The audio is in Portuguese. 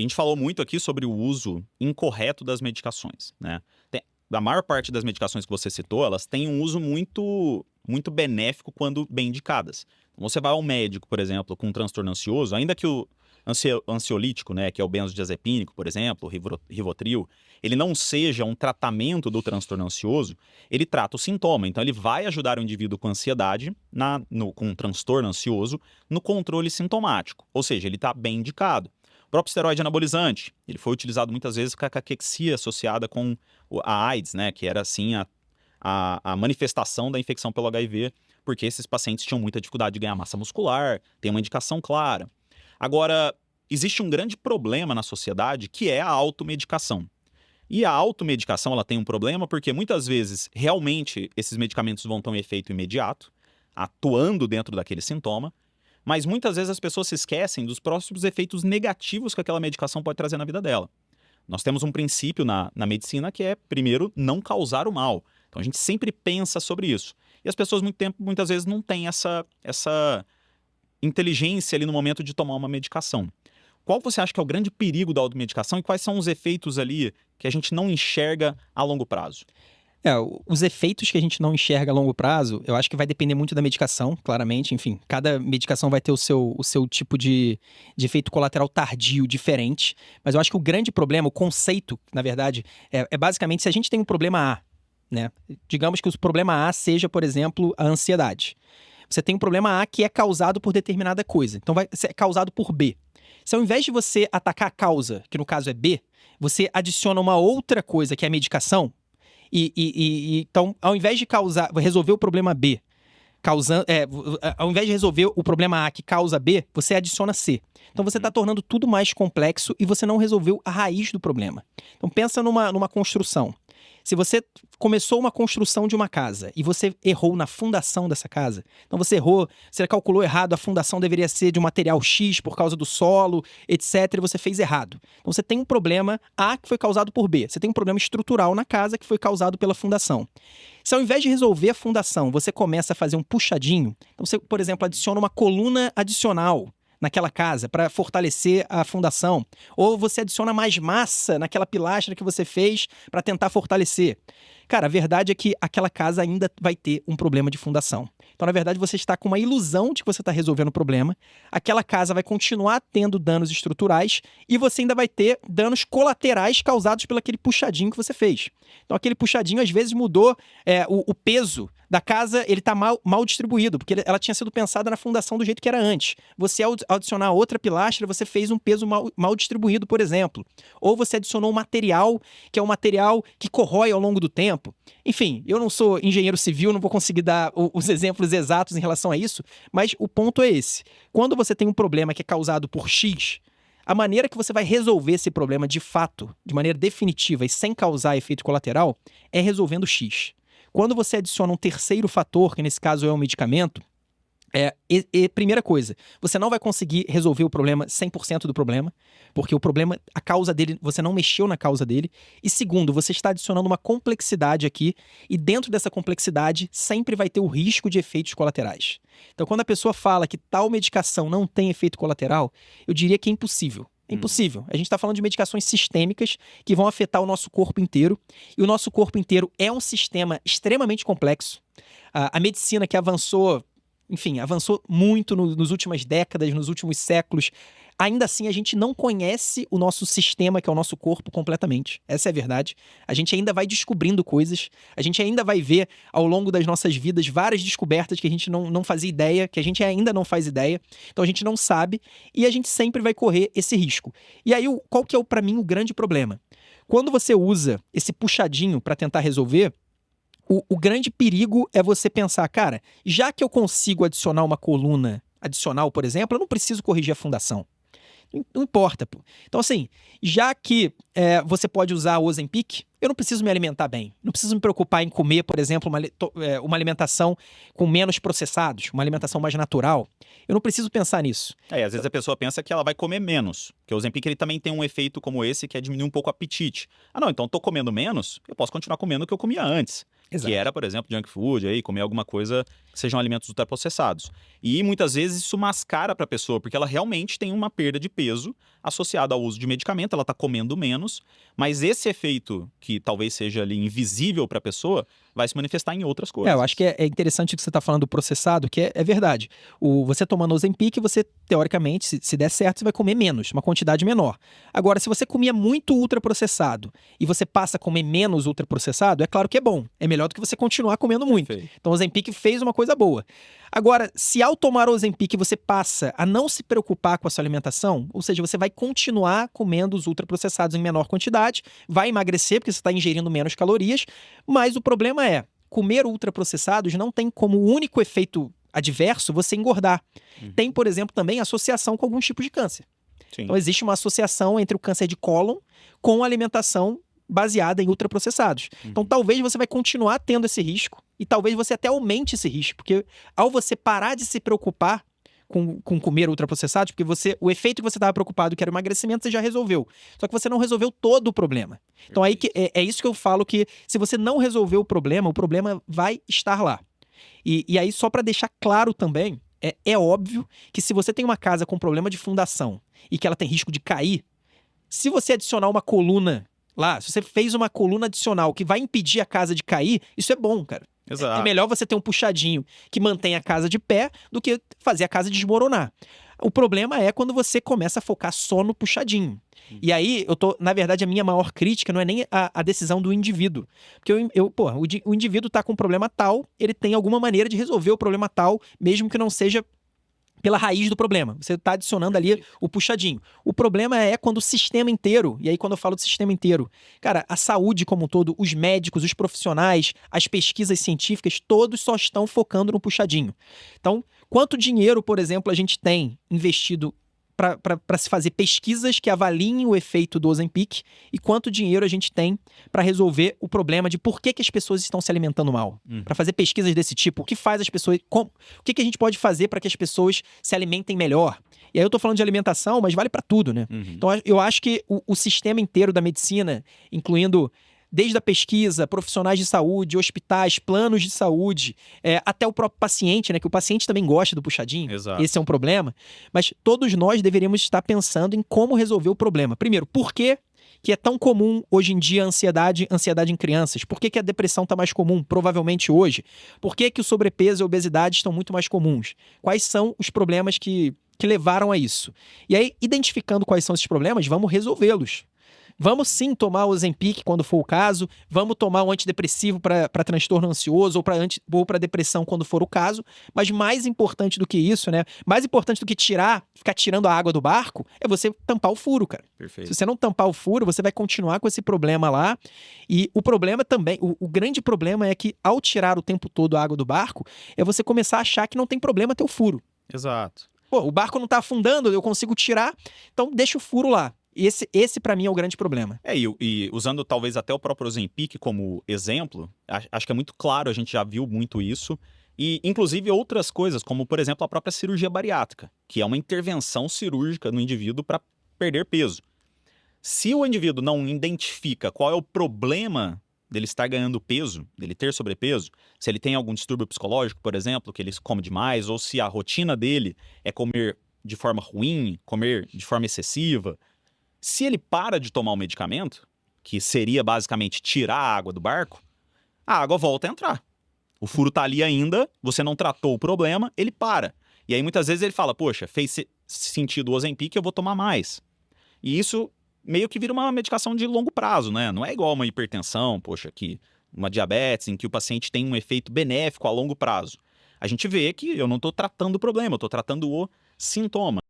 A gente falou muito aqui sobre o uso incorreto das medicações, né? A maior parte das medicações que você citou, elas têm um uso muito benéfico quando bem indicadas. Então, você vai ao médico, por exemplo, com um transtorno ansioso, ainda que o ansiolítico, né, que é o benzodiazepínico, por exemplo, o Rivotril, ele não seja um tratamento do transtorno ansioso, ele trata o sintoma. Então, ele vai ajudar o indivíduo com ansiedade, com um transtorno ansioso, no controle sintomático. Ou seja, ele está bem indicado. O próprio esteroide anabolizante, ele foi utilizado muitas vezes com a caquexia associada com a AIDS, né, que era assim a manifestação da infecção pelo HIV, porque esses pacientes tinham muita dificuldade de ganhar massa muscular, tem uma indicação clara. Agora, existe um grande problema na sociedade que é a automedicação. E a automedicação ela tem um problema porque muitas vezes realmente esses medicamentos vão ter um efeito imediato, atuando dentro daquele sintoma, mas muitas vezes as pessoas se esquecem dos próximos efeitos negativos que aquela medicação pode trazer na vida dela. Nós temos um princípio na medicina que é, primeiro, não causar o mal. Então a gente sempre pensa sobre isso. E as pessoas muitas vezes não têm essa inteligência ali no momento de tomar uma medicação. Qual você acha que é o grande perigo da automedicação e quais são os efeitos ali que a gente não enxerga a longo prazo? Os efeitos que a gente não enxerga a longo prazo, eu acho que vai depender muito da medicação, claramente. Enfim, cada medicação vai ter o seu tipo de efeito colateral tardio diferente. Mas eu acho que o grande problema, o conceito, na verdade, é basicamente se a gente tem um problema A, né? Digamos que o problema A seja, por exemplo, a ansiedade. Você tem um problema A que é causado por determinada coisa. Então vai ser causado por B. Se ao invés de você atacar a causa, que no caso é B, você adiciona uma outra coisa que é a medicação, então, ao invés de resolver o problema B, ao invés de resolver o problema A que causa B, você adiciona C. Então você está tornando tudo mais complexo e você não resolveu a raiz do problema. Então pensa numa construção. Se você começou uma construção de uma casa e você errou na fundação dessa casa, então você calculou errado, a fundação deveria ser de um material X por causa do solo, etc, e você fez errado. Então você tem um problema A que foi causado por B, você tem um problema estrutural na casa que foi causado pela fundação. Se ao invés de resolver a fundação, você começa a fazer um puxadinho, então você, por exemplo, adiciona uma coluna adicional naquela casa para fortalecer a fundação, ou você adiciona mais massa naquela pilastra que você fez para tentar fortalecer. Cara, a verdade é que aquela casa ainda vai ter um problema de fundação. Então, na verdade, você está com uma ilusão de que você está resolvendo o problema, aquela casa vai continuar tendo danos estruturais e você ainda vai ter danos colaterais causados pelo aquele puxadinho que você fez. Então, aquele puxadinho, às vezes, mudou o peso da casa, ele está mal distribuído, porque ela tinha sido pensada na fundação do jeito que era antes. Você, ao adicionar outra pilastra, você fez um peso mal distribuído, por exemplo. Ou você adicionou um material, que é um material que corrói ao longo do tempo. Enfim, eu não sou engenheiro civil, não vou conseguir dar os exemplos exatos em relação a isso, mas o ponto é esse. Quando você tem um problema que é causado por X, a maneira que você vai resolver esse problema de fato, de maneira definitiva e sem causar efeito colateral, é resolvendo X. Quando você adiciona um terceiro fator, que nesse caso é um medicamento, primeira coisa, você não vai conseguir resolver o problema 100% do problema, porque o problema, a causa dele, você não mexeu na causa dele. E segundo, você está adicionando uma complexidade aqui, e dentro dessa complexidade sempre vai ter o risco de efeitos colaterais. Então, quando a pessoa fala que tal medicação não tem efeito colateral, eu diria que é impossível. É impossível. A gente está falando de medicações sistêmicas que vão afetar o nosso corpo inteiro. E o nosso corpo inteiro é um sistema extremamente complexo. A medicina que avançou muito nas últimas décadas, nos últimos séculos. Ainda assim, a gente não conhece o nosso sistema, que é o nosso corpo, completamente. Essa é a verdade. A gente ainda vai descobrindo coisas. A gente ainda vai ver, ao longo das nossas vidas, várias descobertas que a gente não fazia ideia, que a gente ainda não faz ideia. Então, a gente não sabe e a gente sempre vai correr esse risco. E aí, qual que é, para mim, o grande problema? Quando você usa esse puxadinho para tentar resolver, o grande perigo é você pensar, cara, já que eu consigo adicionar uma coluna adicional, por exemplo, eu não preciso corrigir a fundação. Não importa, pô. Então, assim, já que você pode usar o Ozempic, eu não preciso me alimentar bem. Não preciso me preocupar em comer, por exemplo, uma alimentação com menos processados, uma alimentação mais natural. Eu não preciso pensar nisso. Às vezes a pessoa pensa que ela vai comer menos. Porque o Ozempic ele também tem um efeito como esse, que é diminuir um pouco o apetite. Não, então eu tô comendo menos, eu posso continuar comendo o que eu comia antes. Exato. que era, por exemplo, junk food, aí, comer alguma coisa que sejam alimentos ultraprocessados. E muitas vezes isso mascara para a pessoa, porque ela realmente tem uma perda de peso associada ao uso de medicamento, ela está comendo menos, mas esse efeito, que talvez seja ali invisível para a pessoa, vai se manifestar em outras coisas. Eu acho que é interessante o que você está falando do processado, que é verdade. Você tomando Ozempic, você, teoricamente, se der certo, você vai comer menos, uma quantidade menor. Agora, se você comia muito ultraprocessado e você passa a comer menos ultraprocessado, é claro que é bom. É melhor do que você continuar comendo muito. Perfeito. Então, o Ozempic fez uma coisa boa. Agora, se ao tomar o Ozempic você passa a não se preocupar com a sua alimentação, ou seja, você vai continuar comendo os ultraprocessados em menor quantidade, vai emagrecer porque você está ingerindo menos calorias, mas o problema é, comer ultraprocessados não tem como único efeito adverso você engordar. Tem, por exemplo, também associação com alguns tipos de câncer. Sim. Então, existe uma associação entre o câncer de cólon com a alimentação baseada em ultraprocessados. Então, talvez você vai continuar tendo esse risco e talvez você até aumente esse risco, porque ao você parar de se preocupar com comer ultraprocessados, porque o efeito que você estava preocupado, que era o emagrecimento, você já resolveu. Só que você não resolveu todo o problema. Então, aí é isso que eu falo, que se você não resolver o problema vai estar lá. E aí, só para deixar claro também, é óbvio que se você tem uma casa com problema de fundação e que ela tem risco de cair, se você adicionar uma coluna lá, se você fez uma coluna adicional que vai impedir a casa de cair, isso é bom, cara. Exato. É melhor você ter um puxadinho que mantém a casa de pé do que fazer a casa desmoronar. O problema é quando você começa a focar só no puxadinho. E aí, na verdade, a minha maior crítica não é nem a decisão do indivíduo. Porque o indivíduo tá com um problema tal, ele tem alguma maneira de resolver o problema tal, mesmo que não seja pela raiz do problema. Você está adicionando ali o puxadinho. O problema é quando o sistema inteiro, e aí quando eu falo do sistema inteiro, cara, a saúde como um todo, os médicos, os profissionais, as pesquisas científicas, todos só estão focando no puxadinho. Então, quanto dinheiro, por exemplo, a gente tem investido para se fazer pesquisas que avaliem o efeito do Ozempic e quanto dinheiro a gente tem para resolver o problema de por que as pessoas estão se alimentando mal. Para fazer pesquisas desse tipo, o que faz as pessoas... o que a gente pode fazer para que as pessoas se alimentem melhor? E aí eu tô falando de alimentação, mas vale para tudo, né? Então eu acho que o sistema inteiro da medicina, incluindo desde a pesquisa, profissionais de saúde, hospitais, planos de saúde, até o próprio paciente, né? Que o paciente também gosta do puxadinho. Exato. Esse é um problema. Mas todos nós deveríamos estar pensando em como resolver o problema. Primeiro, por que é tão comum hoje em dia a ansiedade em crianças? Por que a depressão está mais comum, provavelmente hoje? Por que o sobrepeso e a obesidade estão muito mais comuns? Quais são os problemas que levaram a isso? E aí, identificando quais são esses problemas, vamos resolvê-los. Vamos sim tomar o Ozempic quando for o caso, vamos tomar um antidepressivo para transtorno ansioso ou para depressão quando for o caso, mas mais importante do que isso, né? Mais importante do que ficar tirando a água do barco, é você tampar o furo, cara. Perfeito. Se você não tampar o furo, você vai continuar com esse problema lá. E o problema também, o grande problema é que ao tirar o tempo todo a água do barco, é você começar a achar que não tem problema ter o furo. Exato. Pô, o barco não tá afundando, eu consigo tirar, então deixa o furo lá. Esse para mim é o grande problema. E usando talvez até o próprio Ozempic como exemplo, acho que é muito claro, a gente já viu muito isso. E, inclusive, outras coisas, como, por exemplo, a própria cirurgia bariátrica, que é uma intervenção cirúrgica no indivíduo para perder peso. Se o indivíduo não identifica qual é o problema dele estar ganhando peso, dele ter sobrepeso, se ele tem algum distúrbio psicológico, por exemplo, que ele come demais, ou se a rotina dele é comer de forma ruim, comer de forma excessiva, se ele para de tomar o medicamento, que seria basicamente tirar a água do barco, a água volta a entrar. O furo tá ali ainda, você não tratou o problema, ele para. E aí muitas vezes ele fala, poxa, fez sentido o Ozempic, eu vou tomar mais. E isso meio que vira uma medicação de longo prazo, né? Não é igual uma hipertensão, poxa, que uma diabetes, em que o paciente tem um efeito benéfico a longo prazo. A gente vê que eu não estou tratando o problema, eu estou tratando o sintoma.